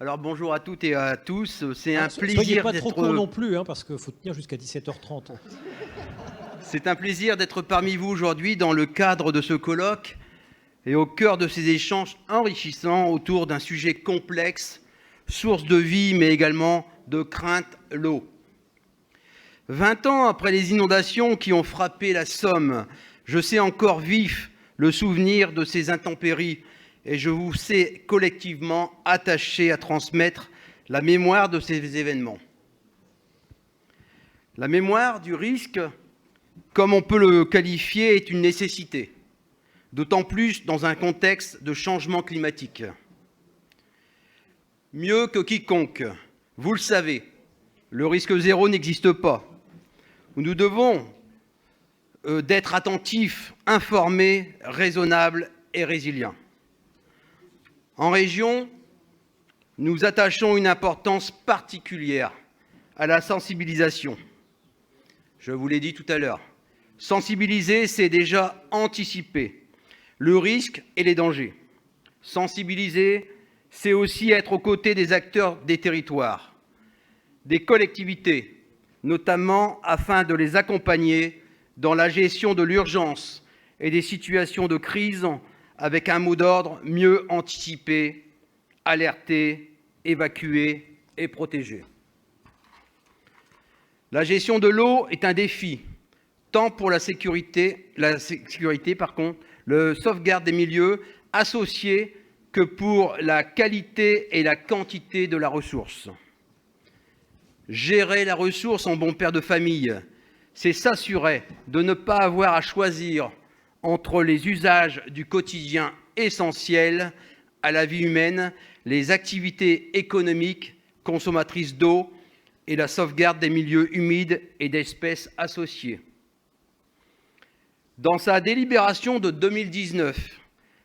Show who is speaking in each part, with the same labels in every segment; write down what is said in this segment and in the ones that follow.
Speaker 1: Alors bonjour à toutes et à tous, c'est un
Speaker 2: Soyez
Speaker 1: plaisir
Speaker 2: pas trop court
Speaker 1: d'être
Speaker 2: non plus, hein, parce qu'il faut tenir jusqu'à 17h30.
Speaker 1: c'est un plaisir d'être parmi vous aujourd'hui dans le cadre de ce colloque et au cœur de ces échanges enrichissants autour d'un sujet complexe, source de vie mais également de crainte, l'eau. 20 ans après les inondations qui ont frappé la Somme, je sais encore vif le souvenir de ces intempéries et je vous sais collectivement attachés à transmettre la mémoire de ces événements. La mémoire du risque, comme on peut le qualifier, est une nécessité, d'autant plus dans un contexte de changement climatique. Mieux que quiconque, vous le savez, le risque zéro n'existe pas. Nous devons d'être attentifs, informés, raisonnables et résilients. En région, nous attachons une importance particulière à la sensibilisation. Je vous l'ai dit tout à l'heure, sensibiliser, c'est déjà anticiper le risque et les dangers. Sensibiliser, c'est aussi être aux côtés des acteurs des territoires, des collectivités, notamment afin de les accompagner dans la gestion de l'urgence et des situations de crise avec un mot d'ordre: mieux anticiper, alerter, évacuer et protéger. La gestion de l'eau est un défi, tant pour la sécurité, le sauvegarde des milieux associés que pour la qualité et la quantité de la ressource. Gérer la ressource en bon père de famille, c'est s'assurer de ne pas avoir à choisir entre les usages du quotidien essentiels à la vie humaine, les activités économiques consommatrices d'eau et la sauvegarde des milieux humides et d'espèces associées. Dans sa délibération de 2019,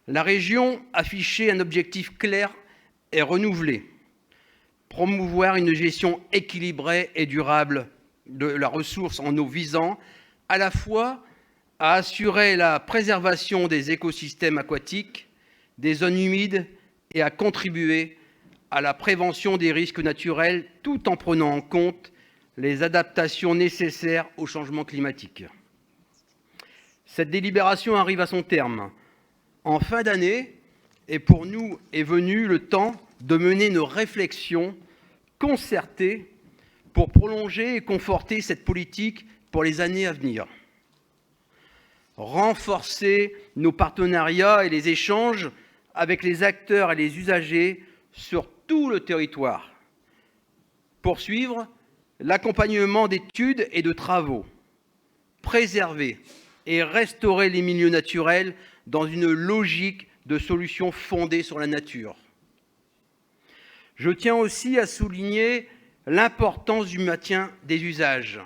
Speaker 1: la région affichait un objectif clair et renouvelé: promouvoir une gestion équilibrée et durable de la ressource en eau visant à la fois à assurer la préservation des écosystèmes aquatiques, des zones humides et à contribuer à la prévention des risques naturels tout en prenant en compte les adaptations nécessaires au changement climatique. Cette délibération arrive à son terme. En fin d'année, et pour nous est venu le temps de mener nos réflexions concertées pour prolonger et conforter cette politique pour les années à venir. Renforcer nos partenariats et les échanges avec les acteurs et les usagers sur tout le territoire. Poursuivre l'accompagnement d'études et de travaux. Préserver et restaurer les milieux naturels dans une logique de solutions fondées sur la nature. Je tiens aussi à souligner l'importance du maintien des usages.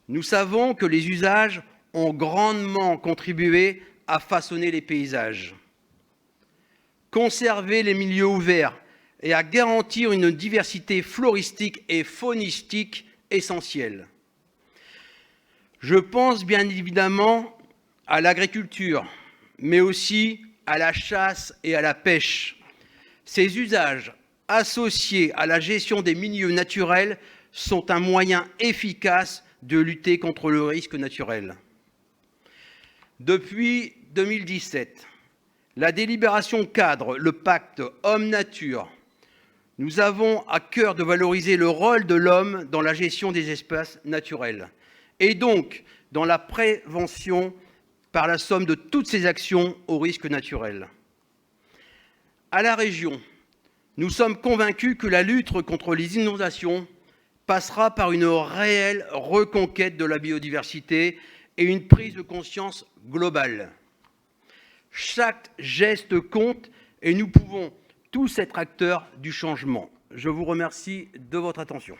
Speaker 1: Nous savons que les usages ont grandement contribué à façonner les paysages. Conserver les milieux ouverts et à garantir une diversité floristique et faunistique essentielle. Je pense bien évidemment à l'agriculture, mais aussi à la chasse et à la pêche. Ces usages associés à la gestion des milieux naturels sont un moyen efficace de lutter contre le risque naturel. Depuis 2017, la délibération cadre le pacte Homme-Nature. Nous avons à cœur de valoriser le rôle de l'homme dans la gestion des espaces naturels et donc dans la prévention par la somme de toutes ces actions aux risques naturels. À la région, nous sommes convaincus que la lutte contre les inondations passera par une réelle reconquête de la biodiversité et une prise de conscience globale. Chaque geste compte et nous pouvons tous être acteurs du changement. Je vous remercie de votre attention.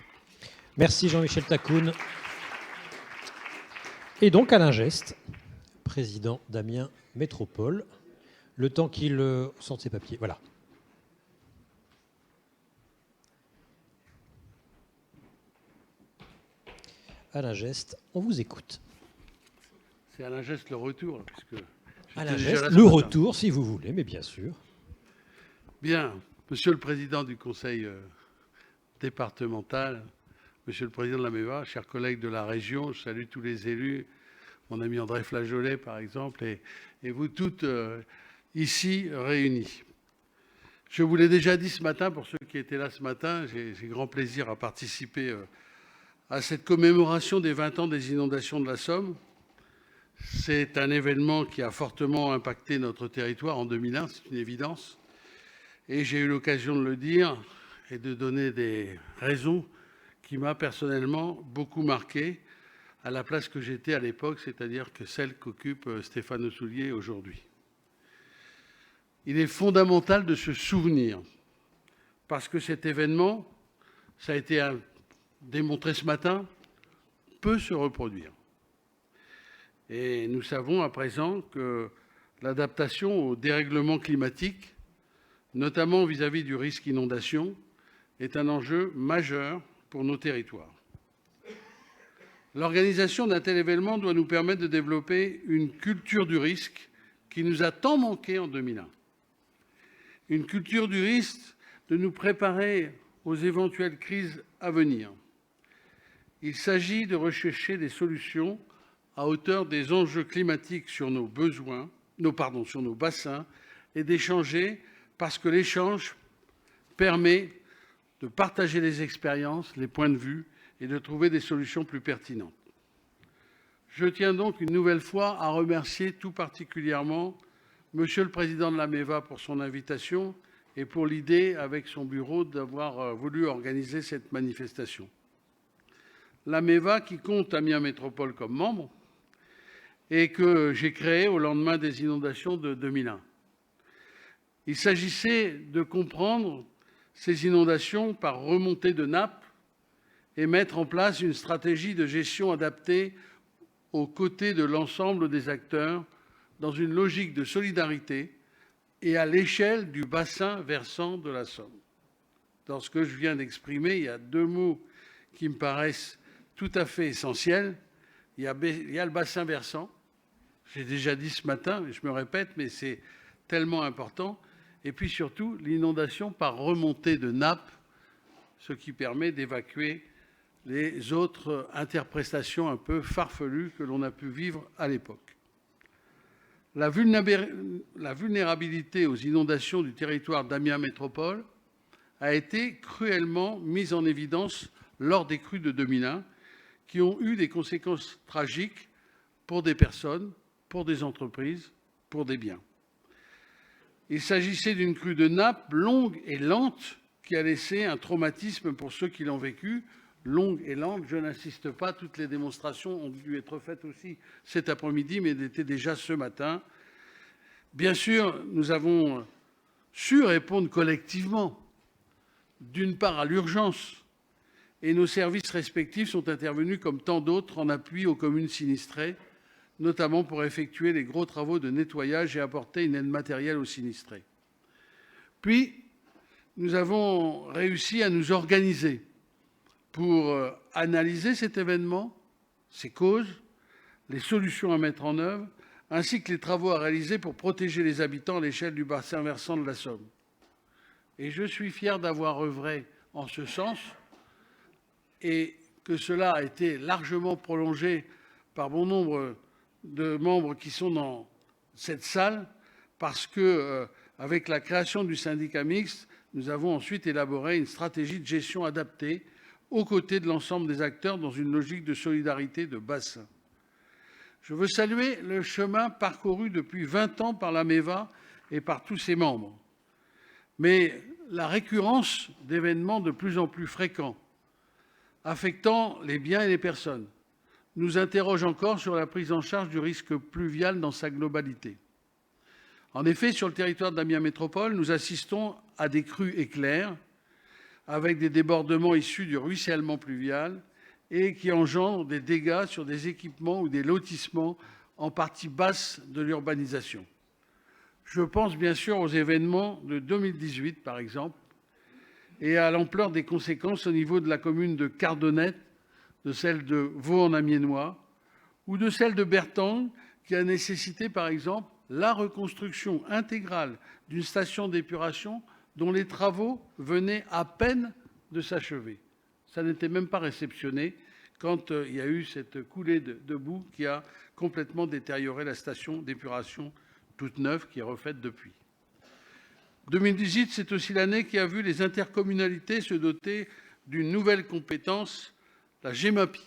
Speaker 2: Merci Jean-Michel Takoun. Et donc Alain Geste, président d'Amiens Métropole, le temps qu'il sorte ses papiers. Voilà. Alain Geste, on vous écoute.
Speaker 3: C'est Alain Geste le retour, puisque
Speaker 2: Alain Geste, le retour, si vous voulez, mais bien sûr.
Speaker 3: Bien. Monsieur le Président du Conseil départemental, Monsieur le Président de la MEVA, chers collègues de la région, je salue tous les élus, mon ami André Flageolet par exemple, et vous toutes ici réunis. Je vous l'ai déjà dit ce matin, pour ceux qui étaient là ce matin, j'ai grand plaisir à participer à cette commémoration des 20 ans des inondations de la Somme. C'est un événement qui a fortement impacté notre territoire en 2001, c'est une évidence. Et j'ai eu l'occasion de le dire et de donner des raisons qui m'a personnellement beaucoup marqué à la place que j'étais à l'époque, c'est-à-dire que celle qu'occupe Stéphane Soulier aujourd'hui. Il est fondamental de se souvenir, parce que cet événement, ça a été démontré ce matin, peut se reproduire. Et nous savons à présent que l'adaptation au dérèglement climatique, notamment vis-à-vis du risque inondation, est un enjeu majeur pour nos territoires. L'organisation d'un tel événement doit nous permettre de développer une culture du risque qui nous a tant manqué en 2001. Une culture du risque de nous préparer aux éventuelles crises à venir. Il s'agit de rechercher des solutions à hauteur des enjeux climatiques sur nos besoins, sur nos bassins, et d'échanger parce que l'échange permet de partager les expériences, les points de vue et de trouver des solutions plus pertinentes. Je tiens donc une nouvelle fois à remercier tout particulièrement Monsieur le Président de la MEVA pour son invitation et pour l'idée, avec son bureau, d'avoir voulu organiser cette manifestation. La MEVA, qui compte Amiens Métropole comme membre, et que j'ai créée au lendemain des inondations de 2001. Il s'agissait de comprendre ces inondations par remontée de nappe et mettre en place une stratégie de gestion adaptée aux côtés de l'ensemble des acteurs dans une logique de solidarité et à l'échelle du bassin versant de la Somme. Dans ce que je viens d'exprimer, il y a deux mots qui me paraissent tout à fait essentiels. Il y a le bassin versant, j'ai déjà dit ce matin, et je me répète, mais c'est tellement important. Et puis surtout, l'inondation par remontée de nappe, ce qui permet d'évacuer les autres interprétations un peu farfelues que l'on a pu vivre à l'époque. La vulnérabilité aux inondations du territoire d'Amiens Métropole a été cruellement mise en évidence lors des crues de 2001, qui ont eu des conséquences tragiques pour des personnes, pour des entreprises, pour des biens. Il s'agissait d'une crue de nappe longue et lente qui a laissé un traumatisme pour ceux qui l'ont vécu. Longue et lente, je n'insiste pas, toutes les démonstrations ont dû être faites aussi cet après-midi, mais elles étaient déjà ce matin. Bien sûr, nous avons su répondre collectivement, d'une part à l'urgence, et nos services respectifs sont intervenus comme tant d'autres en appui aux communes sinistrées, notamment pour effectuer les gros travaux de nettoyage et apporter une aide matérielle aux sinistrés. Puis, nous avons réussi à nous organiser pour analyser cet événement, ses causes, les solutions à mettre en œuvre, ainsi que les travaux à réaliser pour protéger les habitants à l'échelle du bassin versant de la Somme. Et je suis fier d'avoir œuvré en ce sens et que cela a été largement prolongé par bon nombre de membres qui sont dans cette salle, parce que, avec la création du syndicat mixte, nous avons ensuite élaboré une stratégie de gestion adaptée aux côtés de l'ensemble des acteurs dans une logique de solidarité de bassin. Je veux saluer le chemin parcouru depuis 20 ans par la MEVA et par tous ses membres. Mais la récurrence d'événements de plus en plus fréquents, affectant les biens et les personnes, nous interroge encore sur la prise en charge du risque pluvial dans sa globalité. En effet, sur le territoire d'Amiens Métropole, nous assistons à des crues éclairs, avec des débordements issus du ruissellement pluvial et qui engendrent des dégâts sur des équipements ou des lotissements en partie basse de l'urbanisation. Je pense bien sûr aux événements de 2018, par exemple, et à l'ampleur des conséquences au niveau de la commune de Cardonnet, de celle de Vaux-en-Amiénois, ou de celle de Bertang, qui a nécessité, par exemple, la reconstruction intégrale d'une station d'épuration dont les travaux venaient à peine de s'achever. Ça n'était même pas réceptionné quand il y a eu cette coulée de boue qui a complètement détérioré la station d'épuration toute neuve qui est refaite depuis. 2018, c'est aussi l'année qui a vu les intercommunalités se doter d'une nouvelle compétence, la GEMAPI.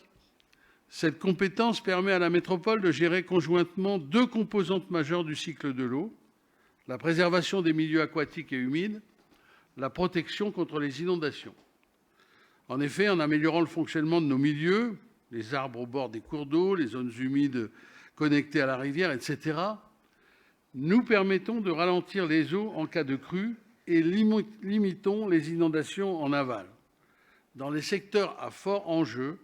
Speaker 3: Cette compétence permet à la métropole de gérer conjointement deux composantes majeures du cycle de l'eau, la préservation des milieux aquatiques et humides, la protection contre les inondations. En effet, en améliorant le fonctionnement de nos milieux, les arbres au bord des cours d'eau, les zones humides connectées à la rivière, etc., nous permettons de ralentir les eaux en cas de crue et limitons les inondations en aval. Dans les secteurs à fort enjeu,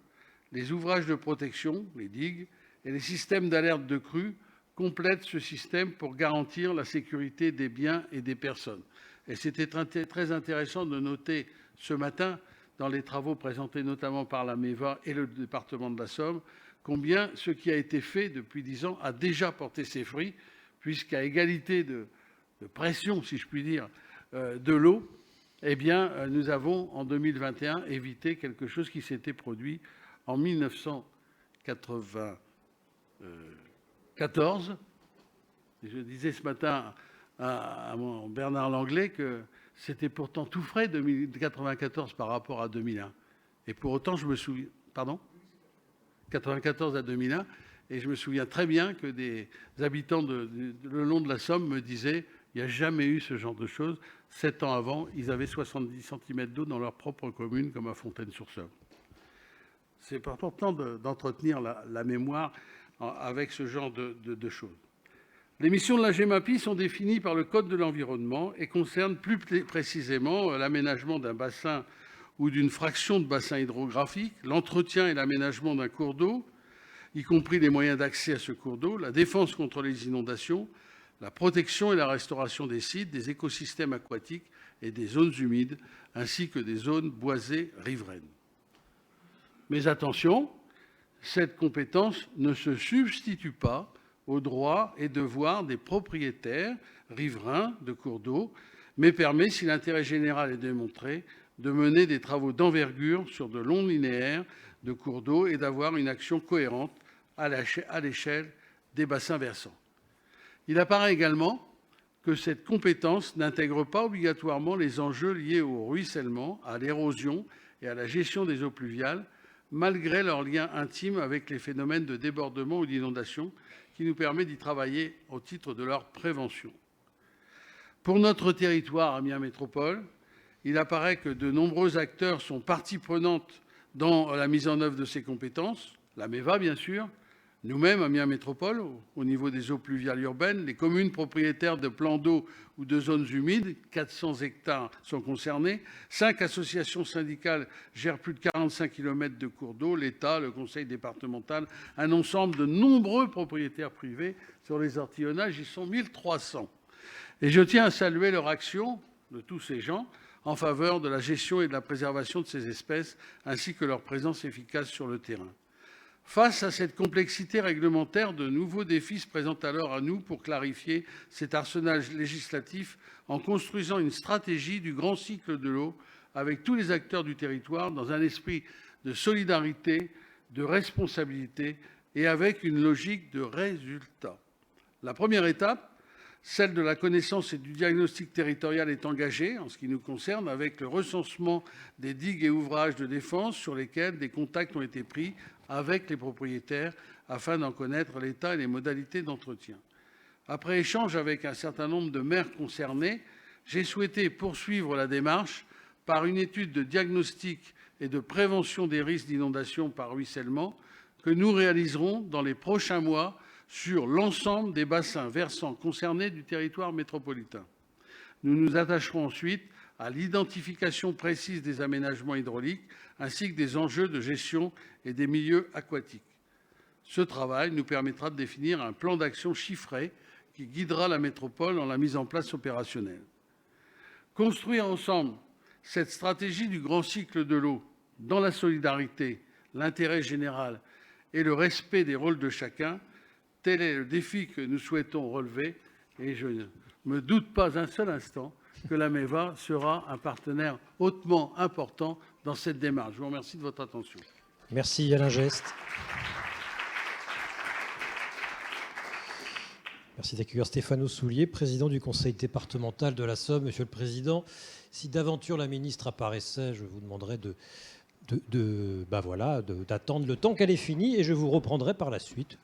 Speaker 3: les ouvrages de protection, les digues, et les systèmes d'alerte de crue complètent ce système pour garantir la sécurité des biens et des personnes. Et c'était très intéressant de noter ce matin, dans les travaux présentés notamment par la MEVA et le département de la Somme, combien ce qui a été fait depuis 10 ans a déjà porté ses fruits, puisqu'à égalité de pression, si je puis dire, de l'eau, eh bien, nous avons en 2021 évité quelque chose qui s'était produit en 1994. Je disais ce matin à mon Bernard Langlais que c'était pourtant tout frais 1994 par rapport à 2001. Et pour autant, je me souviens... Pardon ? 1994 à 2001. Et je me souviens très bien que des habitants le long de la Somme me disaient il n'y a jamais eu ce genre de choses. 7 ans avant, ils avaient 70 cm d'eau dans leur propre commune, comme à Fontaine-sur-Somme. C'est important d'entretenir la mémoire avec ce genre de choses. Les missions de la GEMAPI sont définies par le Code de l'environnement et concernent plus précisément l'aménagement d'un bassin ou d'une fraction de bassin hydrographique, l'entretien et l'aménagement d'un cours d'eau, y compris les moyens d'accès à ce cours d'eau, la défense contre les inondations, la protection et la restauration des sites, des écosystèmes aquatiques et des zones humides, ainsi que des zones boisées riveraines. Mais attention, cette compétence ne se substitue pas aux droits et devoirs des propriétaires riverains de cours d'eau, mais permet, si l'intérêt général est démontré, de mener des travaux d'envergure sur de longs linéaires de cours d'eau et d'avoir une action cohérente à l'échelle des bassins versants. Il apparaît également que cette compétence n'intègre pas obligatoirement les enjeux liés au ruissellement, à l'érosion et à la gestion des eaux pluviales, malgré leur lien intime avec les phénomènes de débordement ou d'inondation, qui nous permet d'y travailler au titre de leur prévention. Pour notre territoire, Amiens Métropole, il apparaît que de nombreux acteurs sont partie prenante dans la mise en œuvre de ces compétences, la MEVA bien sûr, nous-mêmes, Amiens Métropole, au niveau des eaux pluviales urbaines, les communes propriétaires de plans d'eau ou de zones humides, 400 hectares sont concernés, 5 associations syndicales gèrent plus de 45 km de cours d'eau, l'État, le conseil départemental, un ensemble de nombreux propriétaires privés. Sur les ortillonnages, ils sont 1300. Et je tiens à saluer leur action, de tous ces gens, en faveur de la gestion et de la préservation de ces espèces, ainsi que leur présence efficace sur le terrain. Face à cette complexité réglementaire, de nouveaux défis se présentent alors à nous pour clarifier cet arsenal législatif en construisant une stratégie du grand cycle de l'eau avec tous les acteurs du territoire dans un esprit de solidarité, de responsabilité et avec une logique de résultat. La première étape, celle de la connaissance et du diagnostic territorial, est engagée en ce qui nous concerne avec le recensement des digues et ouvrages de défense sur lesquels des contacts ont été pris avec les propriétaires afin d'en connaître l'état et les modalités d'entretien. Après échange avec un certain nombre de maires concernés, j'ai souhaité poursuivre la démarche par une étude de diagnostic et de prévention des risques d'inondation par ruissellement que nous réaliserons dans les prochains mois sur l'ensemble des bassins versants concernés du territoire métropolitain. Nous nous attacherons ensuite à l'identification précise des aménagements hydrauliques ainsi que des enjeux de gestion et des milieux aquatiques. Ce travail nous permettra de définir un plan d'action chiffré qui guidera la métropole dans la mise en place opérationnelle. Construire ensemble cette stratégie du grand cycle de l'eau dans la solidarité, l'intérêt général et le respect des rôles de chacun, tel est le défi que nous souhaitons relever et je ne me doute pas un seul instant que l'AMEVA sera un partenaire hautement important dans cette démarche. Je vous remercie de votre attention.
Speaker 2: Merci Alain Geste. Merci d'accueillir Stéphane Soulier, président du conseil départemental de la Somme. Monsieur le Président, si d'aventure la ministre apparaissait, je vous demanderai d'attendre le temps qu'elle ait fini et je vous reprendrai par la suite.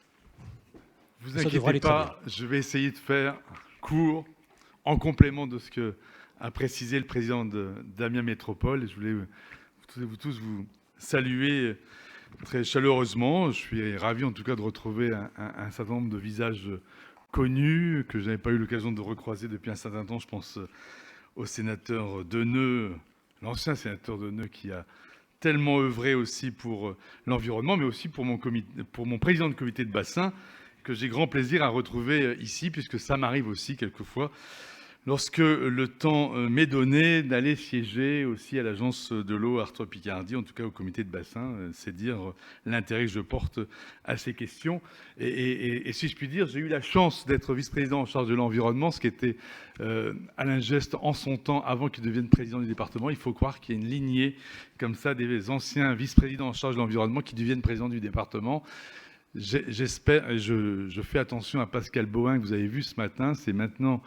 Speaker 4: Vous
Speaker 2: Ça devra aller
Speaker 4: inquiétez pas, je vais essayer de faire court en complément de ce que a précisé le président d'Amiens Métropole. Je voulais vous tous vous saluer très chaleureusement. Je suis ravi en tout cas de retrouver un certain nombre de visages connus que je n'avais pas eu l'occasion de recroiser depuis un certain temps. Je pense au sénateur Deneux, l'ancien sénateur Deneux qui a tellement œuvré aussi pour l'environnement, mais aussi pour mon président de comité de bassin, que j'ai grand plaisir à retrouver ici, puisque ça m'arrive aussi quelquefois, lorsque le temps m'est donné, d'aller siéger aussi à l'agence de l'eau Artois-Picardie, en tout cas au comité de bassin. C'est dire l'intérêt que je porte à ces questions. Et si je puis dire, j'ai eu la chance d'être vice-président en charge de l'environnement, ce qui était Alain Geste en son temps, avant qu'il devienne président du département. Il faut croire qu'il y a une lignée comme ça des anciens vice-présidents en charge de l'environnement qui deviennent présidents du département. J'espère, et je fais attention à Pascal Bohin que vous avez vu ce matin, c'est maintenant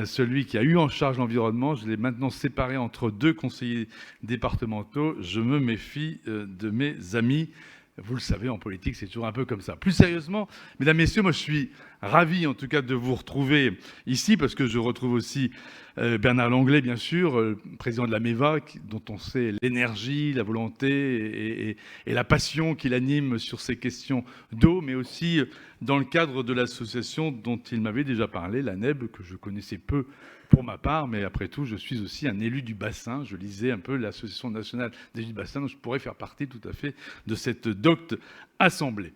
Speaker 4: celui qui a eu en charge l'environnement. Je l'ai maintenant séparé entre deux conseillers départementaux. Je me méfie de mes amis. Vous le savez, en politique, c'est toujours un peu comme ça. Plus sérieusement, mesdames, messieurs, moi je suis ravi en tout cas de vous retrouver ici parce que je retrouve aussi Bernard Langlais, bien sûr, président de la MEVA, dont on sait l'énergie, la volonté et la passion qu'il anime sur ces questions d'eau, mais aussi dans le cadre de l'association dont il m'avait déjà parlé, la NEB, que je connaissais peu pour ma part, mais après tout, je suis aussi un élu du bassin. Je lisais un peu l'Association nationale des élus du bassin, donc je pourrais faire partie tout à fait de cette docte assemblée.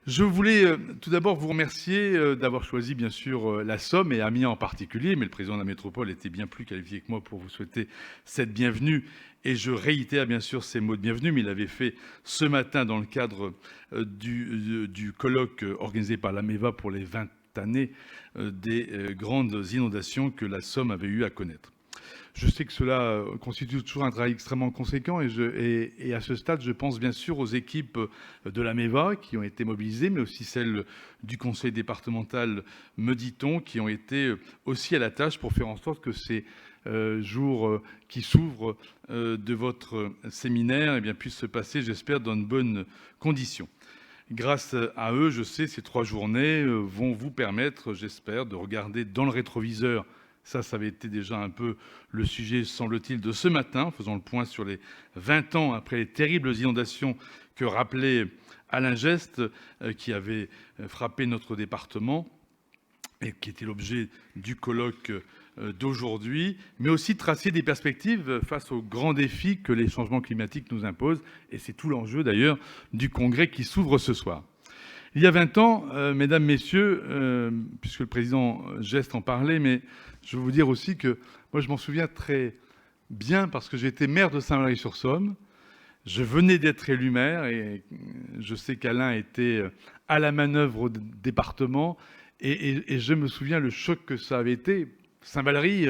Speaker 4: Je voulais tout d'abord vous remercier d'avoir choisi bien sûr la Somme et Amiens en particulier, mais le président de la métropole était bien plus qualifié que moi pour vous souhaiter cette bienvenue. Et je réitère bien sûr ces mots de bienvenue, mais il avait fait ce matin dans le cadre du colloque organisé par l'AMEVA pour les 20 années des grandes inondations que la Somme avait eu à connaître. Je sais que cela constitue toujours un travail extrêmement conséquent et à ce stade, je pense bien sûr aux équipes de la MEVA qui ont été mobilisées, mais aussi celles du conseil départemental, me dit-on, qui ont été aussi à la tâche pour faire en sorte que ces jours qui s'ouvrent de votre séminaire puissent se passer, j'espère, dans de bonnes conditions. Grâce à eux, je sais, ces 3 journées vont vous permettre, j'espère, de regarder dans le rétroviseur. Ça avait été déjà un peu le sujet, semble-t-il, de ce matin, faisant le point sur les 20 ans après les terribles inondations que rappelait Alain Geste, qui avaient frappé notre département et qui était l'objet du colloque d'aujourd'hui, mais aussi tracer des perspectives face aux grands défis que les changements climatiques nous imposent. Et c'est tout l'enjeu, d'ailleurs, du congrès qui s'ouvre ce soir. Il y a 20 ans, mesdames, messieurs, puisque le président Geste en parlait, mais je veux vous dire aussi que moi, je m'en souviens très bien parce que j'étais maire de Saint-Valery-sur-Somme. Je venais d'être élu maire et je sais qu'Alain était à la manœuvre au département et je me souviens le choc que ça avait été. Saint-Valery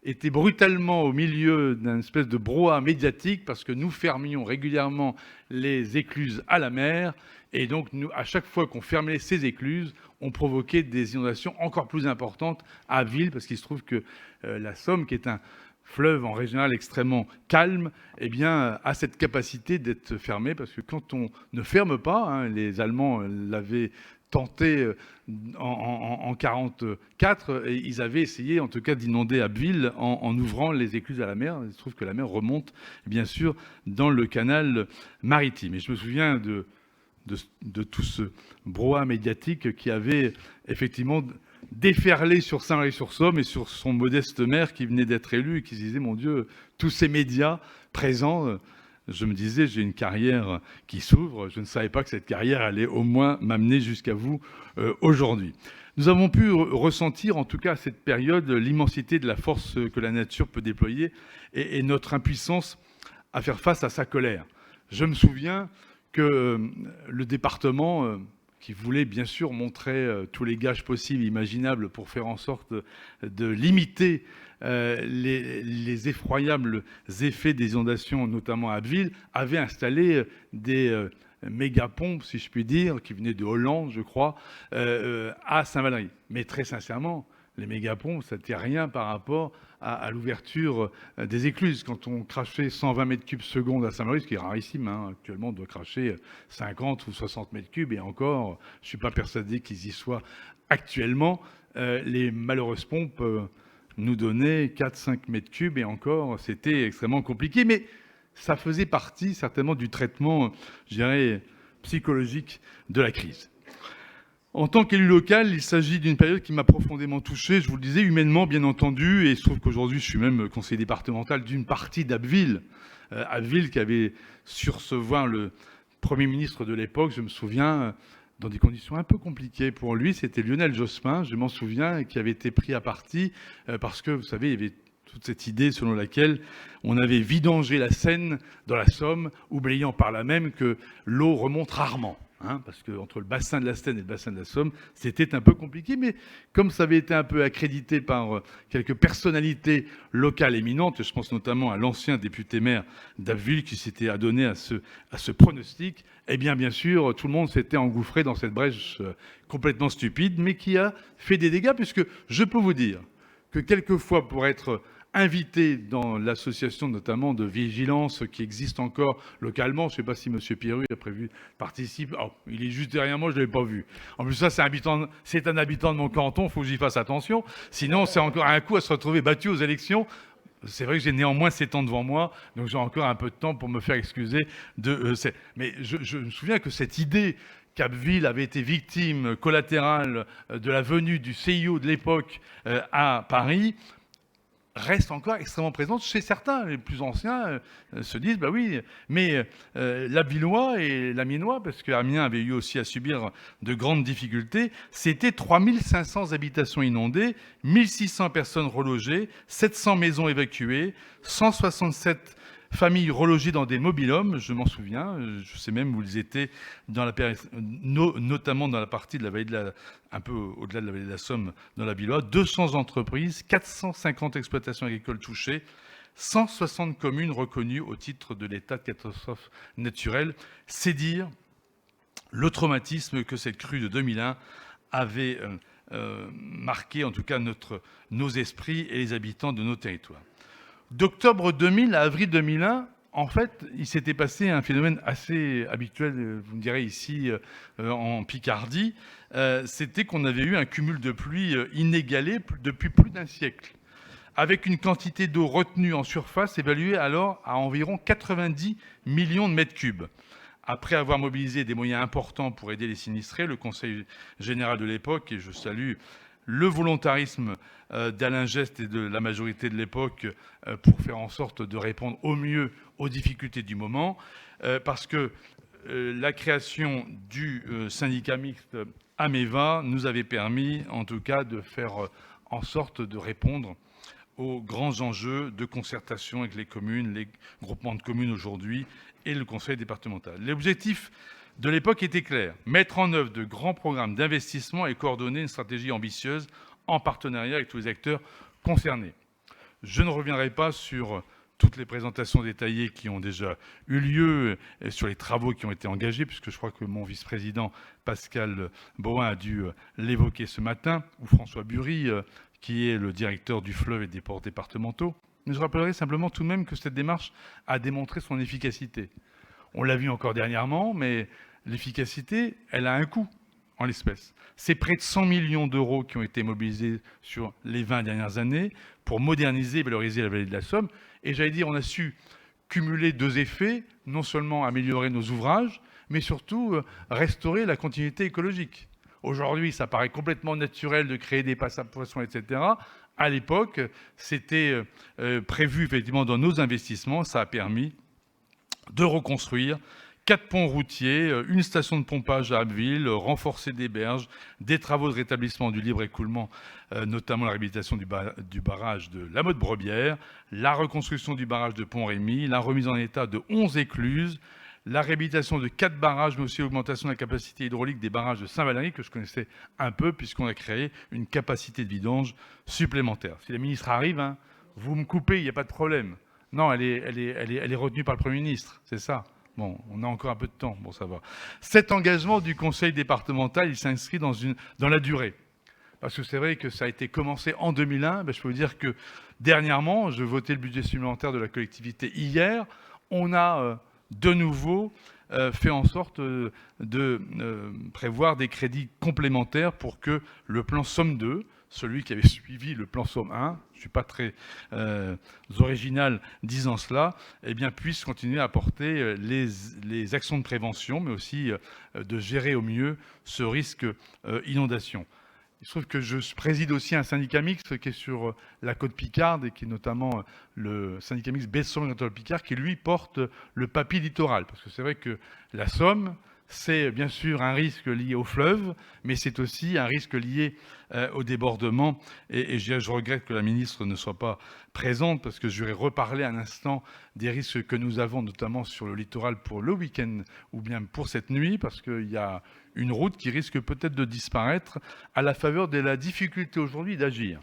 Speaker 4: était brutalement au milieu d'une espèce de brouhaha médiatique parce que nous fermions régulièrement les écluses à la mer. Et donc, nous, à chaque fois qu'on fermait ces écluses, on provoquait des inondations encore plus importantes à Ville, parce qu'il se trouve que la Somme, qui est un fleuve en régional extrêmement calme, a cette capacité d'être fermée, parce que quand on ne ferme pas, les Allemands l'avaient tenté en 1944, et ils avaient essayé en tout cas d'inonder Abbeville en ouvrant les écluses à la mer. Il se trouve que la mer remonte bien sûr dans le canal maritime. Et je me souviens de tout ce brouhaha médiatique qui avait effectivement déferlé sur Saint-Valery-sur-Somme et sur son modeste maire qui venait d'être élu et qui se disait, mon Dieu, tous ces médias présents, je me disais, j'ai une carrière qui s'ouvre. Je ne savais pas que cette carrière allait au moins m'amener jusqu'à vous aujourd'hui. Nous avons pu ressentir, en tout cas à cette période, l'immensité de la force que la nature peut déployer et notre impuissance à faire face à sa colère. Je me souviens que le département, qui voulait bien sûr montrer tous les gages possibles, imaginables, pour faire en sorte de limiter les effroyables effets des inondations, notamment à Abbeville, avait installé des méga-pompes, si je puis dire, qui venaient de Hollande, je crois, à Saint-Valery. Mais très sincèrement, les méga-pompes, ça n'était rien par rapport à l'ouverture des écluses. Quand on crachait 120 mètres cubes seconde à Saint-Valery, ce qui est rarissime, hein, actuellement on doit cracher 50 ou 60 mètres cubes, et encore, je ne suis pas persuadé qu'ils y soient actuellement. Les malheureuses pompes nous donnaient 4-5 mètres cubes, et encore, c'était extrêmement compliqué. Mais ça faisait partie certainement du traitement, je dirais, psychologique de la crise. En tant qu'élu local, il s'agit d'une période qui m'a profondément touché, je vous le disais, humainement bien entendu, et il se trouve qu'aujourd'hui je suis même conseiller départemental d'une partie d'Abbeville. Abbeville qui avait su recevoir le Premier ministre de l'époque, je me souviens, dans des conditions un peu compliquées pour lui, c'était Lionel Jospin, je m'en souviens, qui avait été pris à partie parce que, vous savez, il y avait toute cette idée selon laquelle on avait vidangé la Seine dans la Somme, oubliant par là même que l'eau remonte rarement. Parce qu'entre le bassin de la Seine et le bassin de la Somme, c'était un peu compliqué, mais comme ça avait été un peu accrédité par quelques personnalités locales éminentes, je pense notamment à l'ancien député-maire d'Abbeville qui s'était adonné à ce pronostic, eh bien sûr, tout le monde s'était engouffré dans cette brèche complètement stupide, mais qui a fait des dégâts, puisque je peux vous dire que quelquefois, pour être invité dans l'association notamment de vigilance qui existe encore localement. Je ne sais pas si M. Pierru a prévu participer. Oh, il est juste derrière moi, je ne l'avais pas vu. En plus, ça, c'est un habitant de mon canton, il faut que j'y fasse attention. Sinon, c'est encore un coup à se retrouver battu aux élections. C'est vrai que j'ai néanmoins 7 ans devant moi, donc j'ai encore un peu de temps pour me faire excuser. Mais je me souviens que cette idée qu'Abbeville avait été victime collatérale de la venue du CIO de l'époque à Paris reste encore extrêmement présente chez certains. Les plus anciens se disent, bah oui, mais l'Abillois et l'Amiénois, parce qu'Amiens avait eu aussi à subir de grandes difficultés, c'était 3500 habitations inondées, 1600 personnes relogées, 700 maisons évacuées, 167 familles relogées dans des mobil-homes, je m'en souviens, je sais même où ils étaient, notamment dans la partie de la vallée un peu au-delà de la vallée de la Somme, dans la Billois, 200 entreprises, 450 exploitations agricoles touchées, 160 communes reconnues au titre de l'état de catastrophe naturelle. C'est dire le traumatisme que cette crue de 2001 avait marqué, en tout cas nos esprits et les habitants de nos territoires. D'octobre 2000 à avril 2001, en fait, il s'était passé un phénomène assez habituel, vous me direz ici, en Picardie. C'était qu'on avait eu un cumul de pluie inégalé depuis plus d'un siècle, avec une quantité d'eau retenue en surface évaluée alors à environ 90 millions de mètres cubes. Après avoir mobilisé des moyens importants pour aider les sinistrés, le Conseil général de l'époque, et je salue le volontarisme d'Alain Geste et de la majorité de l'époque pour faire en sorte de répondre au mieux aux difficultés du moment, parce que la création du syndicat mixte AMEVA nous avait permis, en tout cas, de faire en sorte de répondre aux grands enjeux de concertation avec les communes, les groupements de communes aujourd'hui et le conseil départemental. L'objectif de l'époque était clair, mettre en œuvre de grands programmes d'investissement et coordonner une stratégie ambitieuse en partenariat avec tous les acteurs concernés. Je ne reviendrai pas sur toutes les présentations détaillées qui ont déjà eu lieu, et sur les travaux qui ont été engagés, puisque je crois que mon vice-président Pascal Bohin a dû l'évoquer ce matin, ou François Bury, qui est le directeur du fleuve et des ports départementaux. Mais je rappellerai simplement tout de même que cette démarche a démontré son efficacité. On l'a vu encore dernièrement, mais l'efficacité, elle a un coût en l'espèce. C'est près de 100 millions d'euros qui ont été mobilisés sur les 20 dernières années pour moderniser et valoriser la vallée de la Somme. Et j'allais dire, on a su cumuler deux effets, non seulement améliorer nos ouvrages, mais surtout restaurer la continuité écologique. Aujourd'hui, ça paraît complètement naturel de créer des passages à poissons, etc. À l'époque, c'était prévu effectivement dans nos investissements. Ça a permis de reconstruire 4 ponts routiers, une station de pompage à Abbeville, renforcer des berges, des travaux de rétablissement du libre écoulement, notamment la réhabilitation du barrage de la Motte-Brebière, la reconstruction du barrage de Pont-Rémy, la remise en état de 11 écluses, la réhabilitation de 4 barrages, mais aussi l'augmentation de la capacité hydraulique des barrages de Saint-Valery, que je connaissais un peu, puisqu'on a créé une capacité de vidange supplémentaire. Si la ministre arrive, hein, vous me coupez, il n'y a pas de problème. Non, elle est retenue par le Premier ministre, c'est ça. Bon, on a encore un peu de temps, bon, ça va. Cet engagement du conseil départemental, il s'inscrit dans la durée. Parce que c'est vrai que ça a été commencé en 2001. Je peux vous dire que dernièrement, je votais le budget supplémentaire de la collectivité hier. On a de nouveau fait en sorte de prévoir des crédits complémentaires pour que le plan Somme 2, celui qui avait suivi le plan Somme 1, je ne suis pas très original disant cela, eh bien, puisse continuer à apporter les actions de prévention, mais aussi de gérer au mieux ce risque inondation. Il se trouve que je préside aussi un syndicat mixte qui est sur la côte Picarde et qui est notamment le syndicat mixte Besson-Picard qui lui porte le papier littoral. Parce que c'est vrai que la Somme, c'est bien sûr un risque lié au fleuve, mais c'est aussi un risque lié au débordement. Et je regrette que la ministre ne soit pas présente parce que je vais reparler un instant des risques que nous avons, notamment sur le littoral pour le week-end ou bien pour cette nuit, parce qu'il y a une route qui risque peut-être de disparaître à la faveur de la difficulté aujourd'hui d'agir.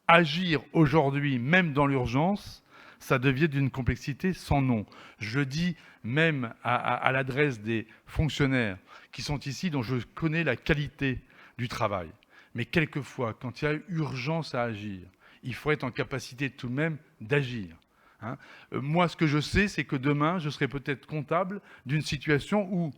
Speaker 4: Agir aujourd'hui, même dans l'urgence, ça devient d'une complexité sans nom. Je dis même à l'adresse des fonctionnaires qui sont ici, dont je connais la qualité du travail. Mais quelquefois, quand il y a urgence à agir, il faut être en capacité tout de même d'agir. Hein. Moi, ce que je sais, c'est que demain, je serai peut-être comptable d'une situation où,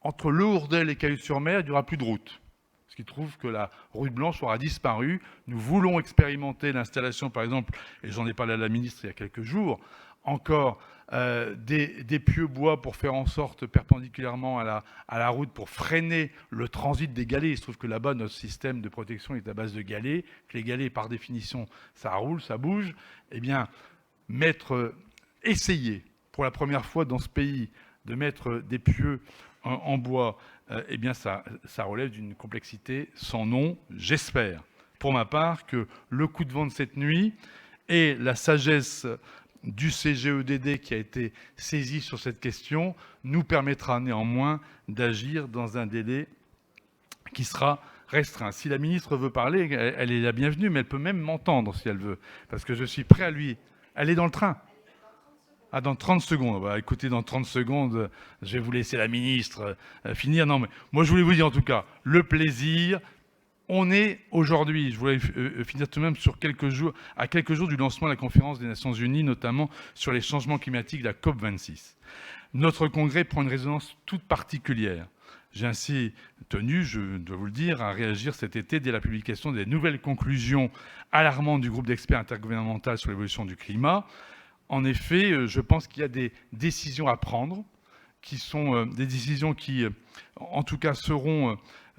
Speaker 4: entre Le Hourdel et Cayeux-sur-Mer, il n'y aura plus de route. Ce qui trouve que la route blanche aura disparu. Nous voulons expérimenter l'installation, par exemple, et j'en ai parlé à la ministre il y a quelques jours, encore des pieux bois pour faire en sorte, perpendiculairement à la route, pour freiner le transit des galets. Il se trouve que là-bas, notre système de protection est à base de galets, que les galets, par définition, ça roule, ça bouge. Eh bien, essayer, pour la première fois dans ce pays, de mettre des pieux en bois, eh bien ça relève d'une complexité sans nom. J'espère, pour ma part, que le coup de vent de cette nuit et la sagesse du CGEDD qui a été saisi sur cette question nous permettra néanmoins d'agir dans un délai qui sera restreint. Si la ministre veut parler, elle est la bienvenue, mais elle peut même m'entendre si elle veut, parce que je suis prêt à lui. Elle est dans le train. Ah, dans 30 secondes. Bah, écoutez, dans 30 secondes, je vais vous laisser la ministre finir. Non, mais moi, je voulais vous dire en tout cas, le plaisir. On est aujourd'hui, je voulais finir tout de même à quelques jours du lancement de la conférence des Nations Unies, notamment sur les changements climatiques, la COP26. Notre congrès prend une résonance toute particulière. J'ai ainsi tenu, je dois vous le dire, à réagir cet été dès la publication des nouvelles conclusions alarmantes du groupe d'experts intergouvernemental sur l'évolution du climat. En effet, je pense qu'il y a des décisions à prendre, qui sont des décisions qui, en tout cas, seront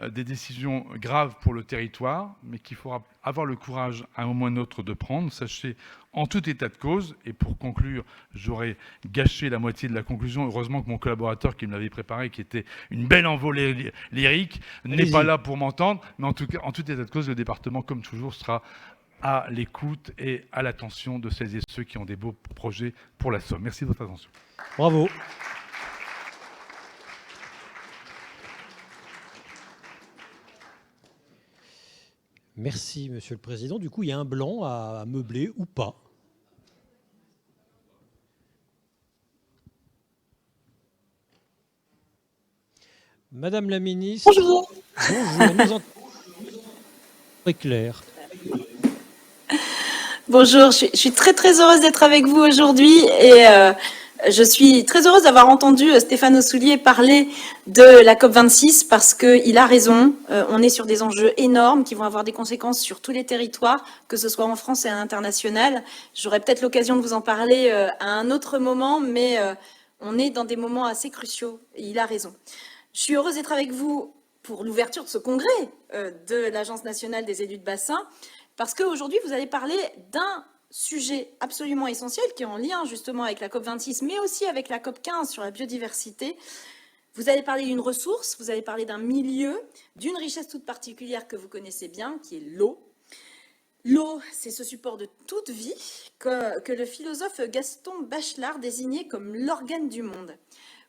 Speaker 4: des décisions graves pour le territoire, mais qu'il faudra avoir le courage, à un moment ou à un autre, de prendre. Sachez, en tout état de cause, et pour conclure, j'aurais gâché la moitié de la conclusion. Heureusement que mon collaborateur qui me l'avait préparé, qui était une belle envolée lyrique, n'est pas là pour m'entendre. Mais en tout cas, en tout état de cause, le département, comme toujours, sera à l'écoute et à l'attention de celles et ceux qui ont des beaux projets pour la Somme. Merci de votre attention.
Speaker 2: Bravo. Merci, Monsieur le Président. Du coup, il y a un blanc à meubler ou pas. Madame la ministre.
Speaker 5: Bonjour.
Speaker 2: Bonjour. Nous entendons très clair.
Speaker 5: Bonjour, je suis très très heureuse d'être avec vous aujourd'hui et je suis très heureuse d'avoir entendu Stéphane Soulier parler de la COP26 parce qu'il a raison, on est sur des enjeux énormes qui vont avoir des conséquences sur tous les territoires, que ce soit en France et à l'international. J'aurai peut-être l'occasion de vous en parler à un autre moment, mais on est dans des moments assez cruciaux et il a raison. Je suis heureuse d'être avec vous pour l'ouverture de ce congrès de l'Agence nationale des élus de bassin. Parce qu'aujourd'hui, vous allez parler d'un sujet absolument essentiel qui est en lien justement avec la COP26, mais aussi avec la COP15 sur la biodiversité. Vous allez parler d'une ressource, vous allez parler d'un milieu, d'une richesse toute particulière que vous connaissez bien, qui est l'eau. L'eau, c'est ce support de toute vie que le philosophe Gaston Bachelard désignait comme l'organe du monde.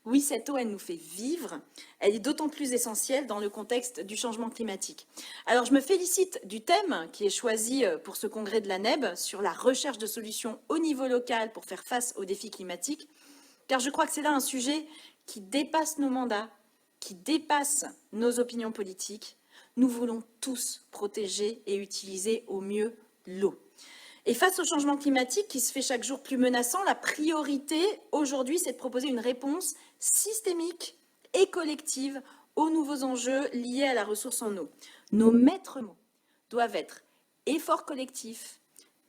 Speaker 5: Oui, cette eau, elle nous fait vivre. Elle est d'autant plus essentielle dans le contexte du changement climatique. Alors, je me félicite du thème qui est choisi pour ce congrès de la NEB sur la recherche de solutions au niveau local pour faire face aux défis climatiques, car je crois que c'est là un sujet qui dépasse nos mandats, qui dépasse nos opinions politiques. Nous voulons tous protéger et utiliser au mieux l'eau. Et face au changement climatique qui se fait chaque jour plus menaçant, la priorité aujourd'hui, c'est de proposer une réponse systémique et collective aux nouveaux enjeux liés à la ressource en eau. Nos maîtres mots doivent être effort collectif,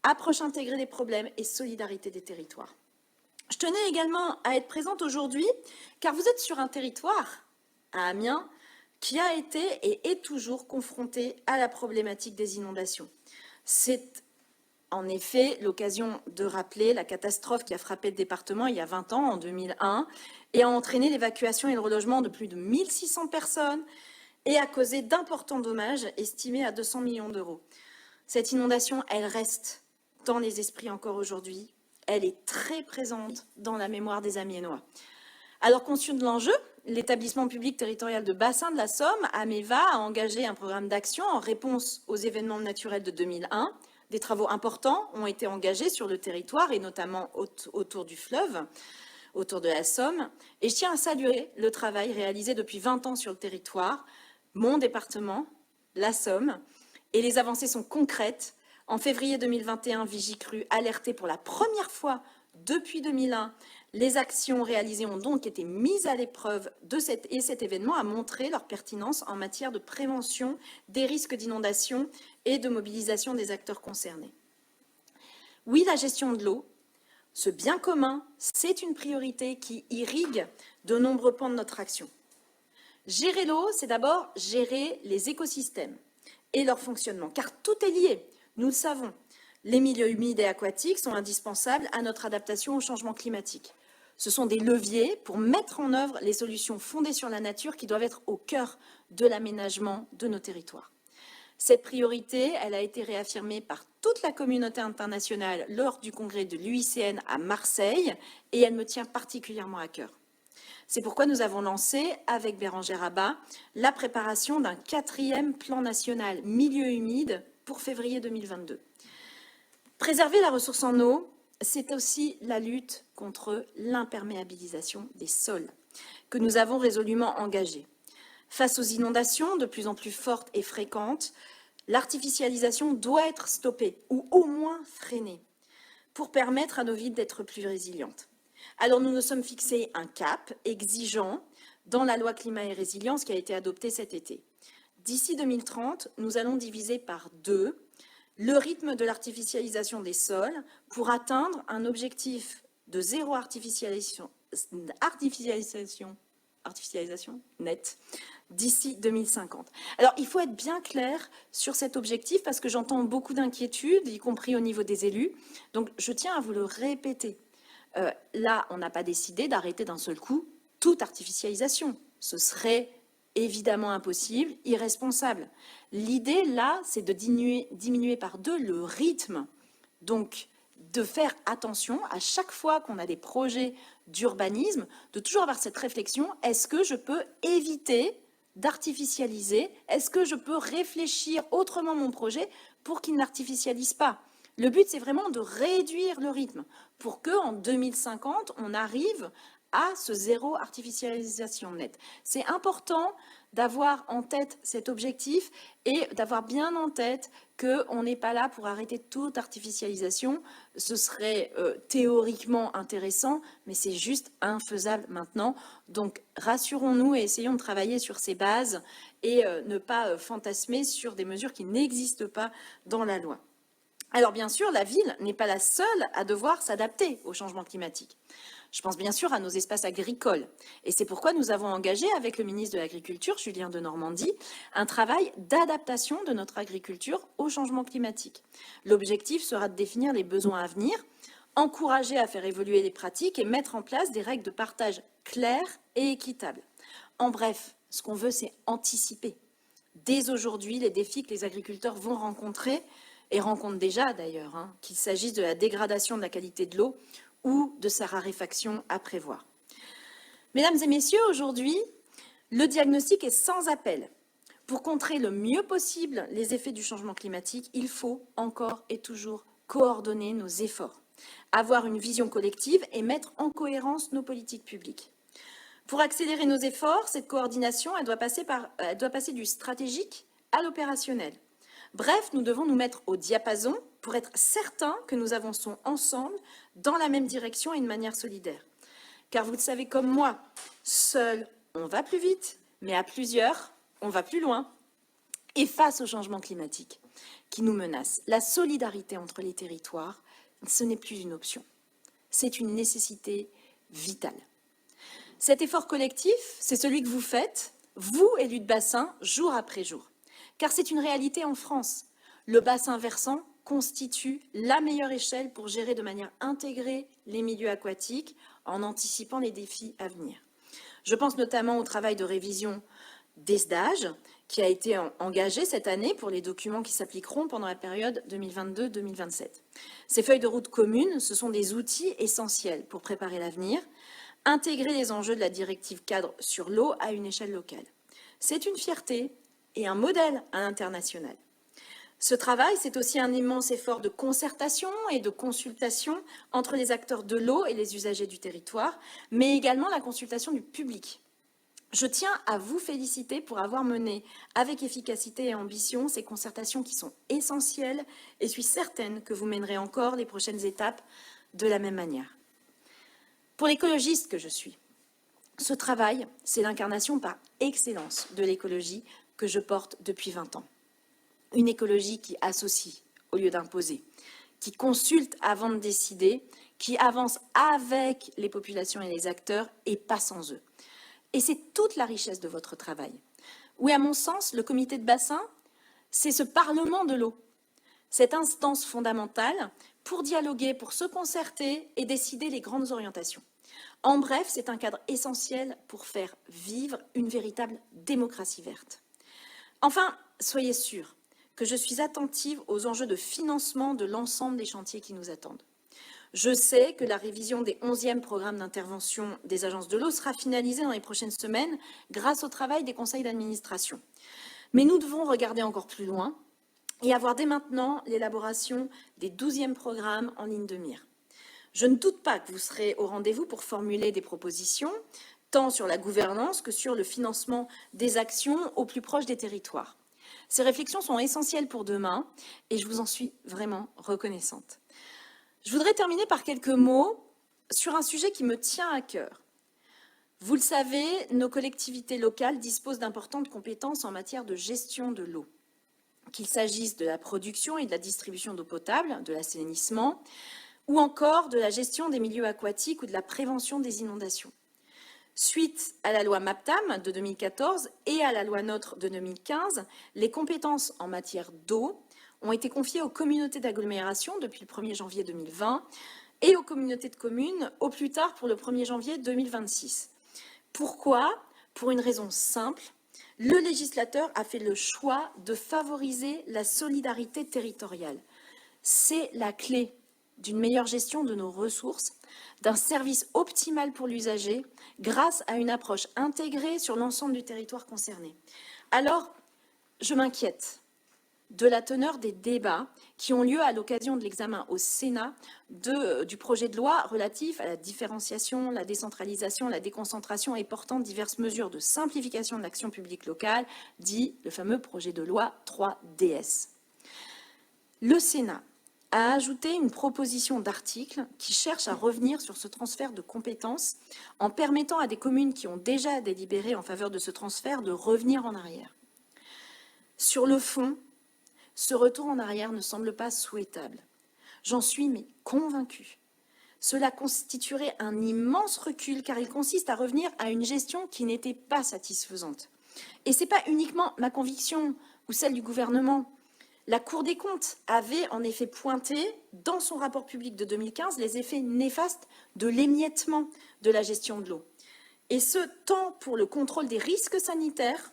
Speaker 5: approche intégrée des problèmes et solidarité des territoires. Je tenais également à être présente aujourd'hui car vous êtes sur un territoire, à Amiens, qui a été et est toujours confronté à la problématique des inondations. C'est en effet l'occasion de rappeler la catastrophe qui a frappé le département il y a 20 ans, en 2001, et a entraîné l'évacuation et le relogement de plus de 1600 personnes et a causé d'importants dommages estimés à 200 millions d'euros. Cette inondation, elle reste dans les esprits encore aujourd'hui. Elle est très présente dans la mémoire des Amiénois. Alors, conscient de l'enjeu, l'établissement public territorial de bassin de la Somme, AMEVA, a engagé un programme d'action en réponse aux événements naturels de 2001. Des travaux importants ont été engagés sur le territoire et notamment autour du fleuve, autour de la Somme. Et je tiens à saluer le travail réalisé depuis 20 ans sur le territoire, mon département, la Somme, et les avancées sont concrètes. En février 2021, Vigicru alertait pour la première fois depuis 2001. Les actions réalisées ont donc été mises à l'épreuve et cet événement a montré leur pertinence en matière de prévention des risques d'inondation et de mobilisation des acteurs concernés. Oui, la gestion de l'eau, ce bien commun, c'est une priorité qui irrigue de nombreux pans de notre action. Gérer l'eau, c'est d'abord gérer les écosystèmes et leur fonctionnement, car tout est lié, nous le savons. Les milieux humides et aquatiques sont indispensables à notre adaptation au changement climatique. Ce sont des leviers pour mettre en œuvre les solutions fondées sur la nature qui doivent être au cœur de l'aménagement de nos territoires. Cette priorité, elle a été réaffirmée par toute la communauté internationale lors du congrès de l'UICN à Marseille et elle me tient particulièrement à cœur. C'est pourquoi nous avons lancé, avec Bérangère Abba, la préparation d'un 4e plan national milieu humide pour février 2022. Préserver la ressource en eau, c'est aussi la lutte contre l'imperméabilisation des sols, que nous avons résolument engagée. Face aux inondations de plus en plus fortes et fréquentes, l'artificialisation doit être stoppée, ou au moins freinée, pour permettre à nos villes d'être plus résilientes. Alors nous nous sommes fixés un cap exigeant dans la loi climat et résilience qui a été adoptée cet été. D'ici 2030, nous allons diviser par 2 le rythme de l'artificialisation des sols pour atteindre un objectif de zéro artificialisation nette d'ici 2050. Alors, il faut être bien clair sur cet objectif parce que j'entends beaucoup d'inquiétudes, y compris au niveau des élus. Donc, je tiens à vous le répéter. Là, on n'a pas décidé d'arrêter d'un seul coup toute artificialisation. Ce serait évidemment impossible, irresponsable. L'idée, là, c'est de diminuer par 2 le rythme. Donc, de faire attention à chaque fois qu'on a des projets d'urbanisme, de toujours avoir cette réflexion, est-ce que je peux éviter d'artificialiser? Est-ce que je peux réfléchir autrement mon projet pour qu'il n'artificialise pas? Le but, c'est vraiment de réduire le rythme pour qu'en 2050, on arrive à ce zéro artificialisation nette. C'est important d'avoir en tête cet objectif et d'avoir bien en tête qu'on n'est pas là pour arrêter toute artificialisation. Ce serait théoriquement intéressant, mais c'est juste infaisable maintenant. Donc rassurons-nous et essayons de travailler sur ces bases et ne pas fantasmer sur des mesures qui n'existent pas dans la loi. Alors bien sûr, la ville n'est pas la seule à devoir s'adapter au changement climatique. Je pense bien sûr à nos espaces agricoles. Et c'est pourquoi nous avons engagé avec le ministre de l'Agriculture, Julien Denormandie, un travail d'adaptation de notre agriculture au changement climatique. L'objectif sera de définir les besoins à venir, encourager à faire évoluer les pratiques et mettre en place des règles de partage claires et équitables. En bref, ce qu'on veut, c'est anticiper. Dès aujourd'hui, les défis que les agriculteurs vont rencontrer, et rencontrent déjà d'ailleurs, qu'il s'agisse de la dégradation de la qualité de l'eau ou de sa raréfaction à prévoir. Mesdames et messieurs, aujourd'hui, le diagnostic est sans appel. Pour contrer le mieux possible les effets du changement climatique, il faut encore et toujours coordonner nos efforts, avoir une vision collective et mettre en cohérence nos politiques publiques. Pour accélérer nos efforts, cette coordination, elle doit passer du stratégique à l'opérationnel. Bref, nous devons nous mettre au diapason pour être certains que nous avançons ensemble dans la même direction et de manière solidaire. Car vous le savez comme moi, seul, on va plus vite, mais à plusieurs, on va plus loin. Et face au changement climatique qui nous menace, la solidarité entre les territoires, ce n'est plus une option. C'est une nécessité vitale. Cet effort collectif, c'est celui que vous faites, vous, élus de bassin, jour après jour. Car c'est une réalité en France. Le bassin versant constitue la meilleure échelle pour gérer de manière intégrée les milieux aquatiques en anticipant les défis à venir. Je pense notamment au travail de révision des SDAGE qui a été engagé cette année pour les documents qui s'appliqueront pendant la période 2022-2027. Ces feuilles de route communes, ce sont des outils essentiels pour préparer l'avenir, intégrer les enjeux de la directive cadre sur l'eau à une échelle locale. C'est une fierté et un modèle à l'international. Ce travail, c'est aussi un immense effort de concertation et de consultation entre les acteurs de l'eau et les usagers du territoire, mais également la consultation du public. Je tiens à vous féliciter pour avoir mené avec efficacité et ambition ces concertations qui sont essentielles et je suis certaine que vous mènerez encore les prochaines étapes de la même manière. Pour l'écologiste que je suis, ce travail, c'est l'incarnation par excellence de l'écologie que je porte depuis 20 ans. Une écologie qui associe au lieu d'imposer, qui consulte avant de décider, qui avance avec les populations et les acteurs et pas sans eux. Et c'est toute la richesse de votre travail. Oui, à mon sens, le comité de bassin, c'est ce parlement de l'eau, cette instance fondamentale pour dialoguer, pour se concerter et décider les grandes orientations. En bref, c'est un cadre essentiel pour faire vivre une véritable démocratie verte. Enfin, soyez sûrs que je suis attentive aux enjeux de financement de l'ensemble des chantiers qui nous attendent. Je sais que la révision des 11e programmes d'intervention des agences de l'eau sera finalisée dans les prochaines semaines grâce au travail des conseils d'administration. Mais nous devons regarder encore plus loin et avoir dès maintenant l'élaboration des 12e programmes en ligne de mire. Je ne doute pas que vous serez au rendez-vous pour formuler des propositions, tant sur la gouvernance que sur le financement des actions au plus proche des territoires. Ces réflexions sont essentielles pour demain et je vous en suis vraiment reconnaissante. Je voudrais terminer par quelques mots sur un sujet qui me tient à cœur. Vous le savez, nos collectivités locales disposent d'importantes compétences en matière de gestion de l'eau. Qu'il s'agisse de la production et de la distribution d'eau potable, de l'assainissement, ou encore de la gestion des milieux aquatiques ou de la prévention des inondations. Suite à la loi MAPTAM de 2014 et à la loi NOTRe de 2015, les compétences en matière d'eau ont été confiées aux communautés d'agglomération depuis le 1er janvier 2020 et aux communautés de communes au plus tard pour le 1er janvier 2026. Pourquoi ? Pour une raison simple, le législateur a fait le choix de favoriser la solidarité territoriale. C'est la clé d'une meilleure gestion de nos ressources, d'un service optimal pour l'usager, grâce à une approche intégrée sur l'ensemble du territoire concerné. Alors, je m'inquiète de la teneur des débats qui ont lieu à l'occasion de l'examen au Sénat du projet de loi relatif à la différenciation, la décentralisation, la déconcentration et portant diverses mesures de simplification de l'action publique locale, dit le fameux projet de loi 3DS. Le Sénat a ajouté une proposition d'article qui cherche à revenir sur ce transfert de compétences en permettant à des communes qui ont déjà délibéré en faveur de ce transfert de revenir en arrière. Sur le fond, ce retour en arrière ne semble pas souhaitable. J'en suis mais convaincue. Cela constituerait un immense recul car il consiste à revenir à une gestion qui n'était pas satisfaisante. Et ce n'est pas uniquement ma conviction ou celle du gouvernement. La Cour des comptes avait en effet pointé dans son rapport public de 2015 les effets néfastes de l'émiettement de la gestion de l'eau. Et ce, tant pour le contrôle des risques sanitaires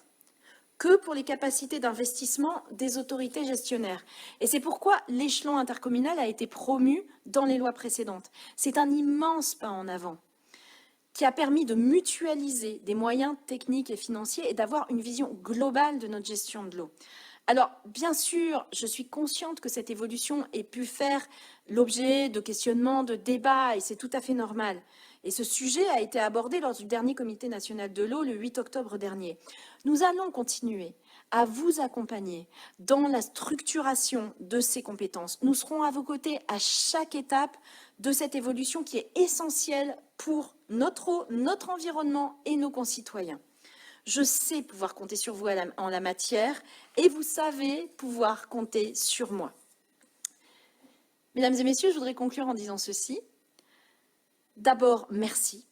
Speaker 5: que pour les capacités d'investissement des autorités gestionnaires. Et c'est pourquoi l'échelon intercommunal a été promu dans les lois précédentes. C'est un immense pas en avant. qui a permis de mutualiser des moyens techniques et financiers et d'avoir une vision globale de notre gestion de l'eau. Alors, bien sûr, je suis consciente que cette évolution ait pu faire l'objet de questionnements, de débats, et c'est tout à fait normal. Et ce sujet a été abordé lors du dernier Comité national de l'eau le 8 octobre dernier. Nous allons continuer à vous accompagner dans la structuration de ces compétences. Nous serons à vos côtés à chaque étape de cette évolution qui est essentielle pour notre eau, notre environnement et nos concitoyens. Je sais pouvoir compter sur vous en la matière et vous savez pouvoir compter sur moi. Mesdames et messieurs, je voudrais conclure en disant ceci. D'abord, merci.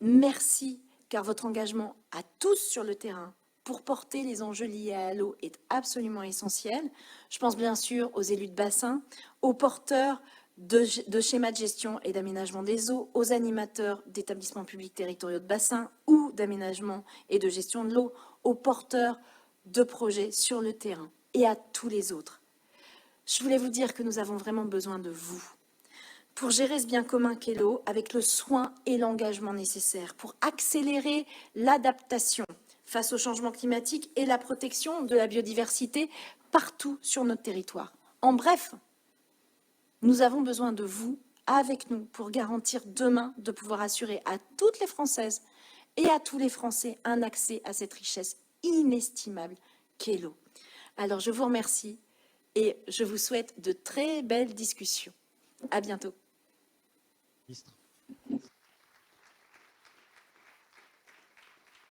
Speaker 5: Merci car votre engagement à tous sur le terrain pour porter les enjeux liés à l'eau est absolument essentiel. Je pense bien sûr aux élus de bassin, aux porteurs de schémas de gestion et d'aménagement des eaux, aux animateurs d'établissements publics territoriaux de bassin ou d'aménagement et de gestion de l'eau, aux porteurs de projets sur le terrain et à tous les autres. Je voulais vous dire que nous avons vraiment besoin de vous pour gérer ce bien commun qu'est l'eau avec le soin et l'engagement nécessaires, pour accélérer l'adaptation face au changement climatique et la protection de la biodiversité partout sur notre territoire. En bref, nous avons besoin de vous avec nous pour garantir demain de pouvoir assurer à toutes les Françaises et à tous les Français un accès à cette richesse inestimable qu'est l'eau. Alors je vous remercie et je vous souhaite de très belles discussions. À bientôt.
Speaker 2: Ministre.